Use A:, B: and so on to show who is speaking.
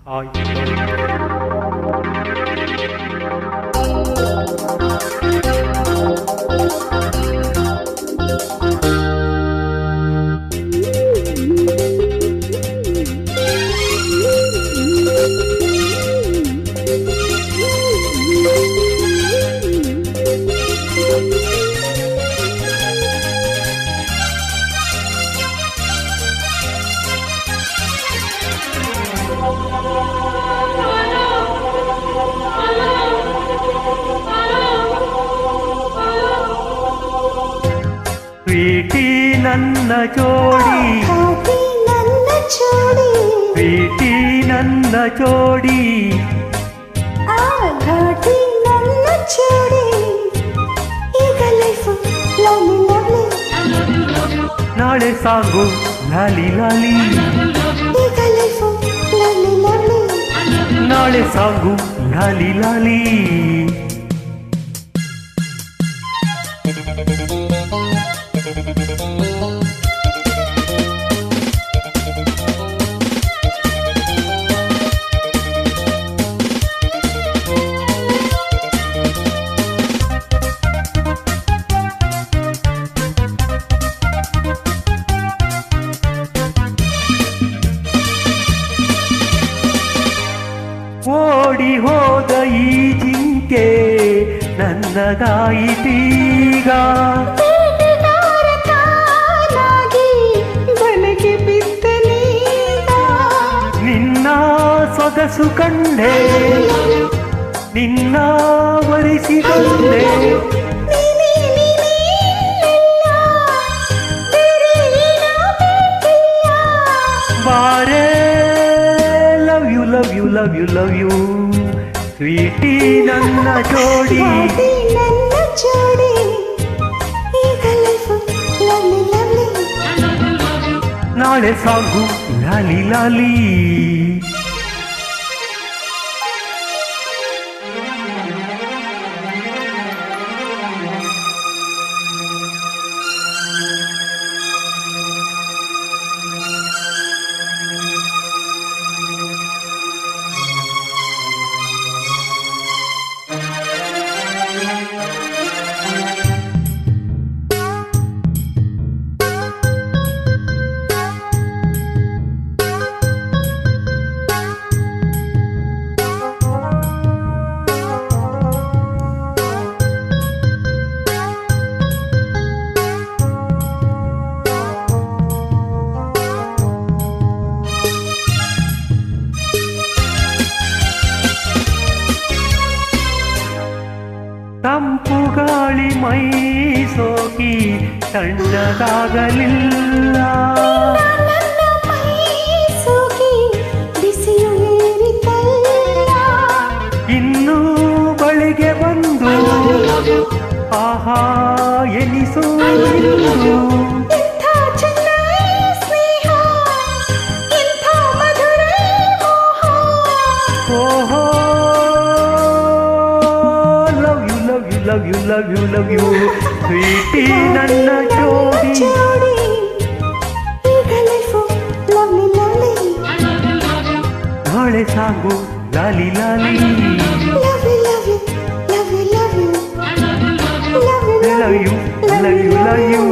A: Hi. ಪ್ರೀತಿ ನನ್ನ ಜೋಡಿ, ಪ್ರೀತಿ ನನ್ನ ಜೋಡಿ,
B: ಘಾಟಿ ನನ್ನ ಚೋಡಿ, ಈಗ ಲೈಫ್ ಲವ್ಲಿ ಲವ್ಲಿ,
A: ನಾಳೆ ಸಾಗು ಲಾಲಿ ಲಾಲಿ,
B: ಈಗ ಲೈಫ್ ಲವ್ಲಿ ಲವ್ಲಿ,
A: ನಾಳೆ ಸಾಗು ಲಾಲಿ ಲಾಲಿ. ಓಡಿ ಹೋದ ಈ ಜಿಂಕೆ ನನ್ನದಾಯಿತೀಗ,
B: ಬನಗೆ ಬಿದ್ದನೀಗ,
A: ನಿನ್ನ ಸೊಗಸು ಕಂಡೆ, ನಿನ್ನ ವರಿಸಿಕೊಂಡೆ, ಬಾರೇ love you love you love you love you, sweetie ನನ್ನ ಜೋಡಿ,
B: ನನ್ನ ಜೋಡಿ, ಈಗ ಲೈಫ್ ಲವ್ಲಿ ಲವ್ಲಿ,
A: ನಾಳೆ ಸಾಗು ಲಾಲಿ ಲಾಲಿ. ತಂಪು ಗಾಳಿ ಮೈ ಸೋಕಿ ತಣ್ಣಗಾಗಲಿಲ್ಲ,
B: ನನ್ನ ಮೈ ಸೋಕಿ ಬಿಸಿಲು ಏರಿತಲ್ಲ,
A: ಇನ್ನೂ ಬಳಿಗೆ ಬಂದು ಆಹಾ ಎನಿಸೋ
B: ಇಂಥ ಚೆನ್ನ ಸ್ನೇಹ, ಇಂಥ ಮಧುರ ಮೋಹ,
A: ಓಹೋ love you love you love you love you love you, sweetie ನನ್ನ ಜೋಡಿ,
B: ಜೋಡಿ, ಈಗ ಲೈಫ್ ಲವ್ಲಿ ಲವ್ಲಿ,
A: ನಾಳೆ ಸಾಗು ಲಾಲಿ ಲಾಲಿ,
B: lovely lovely lovely lovely,
A: love you, love you, love you.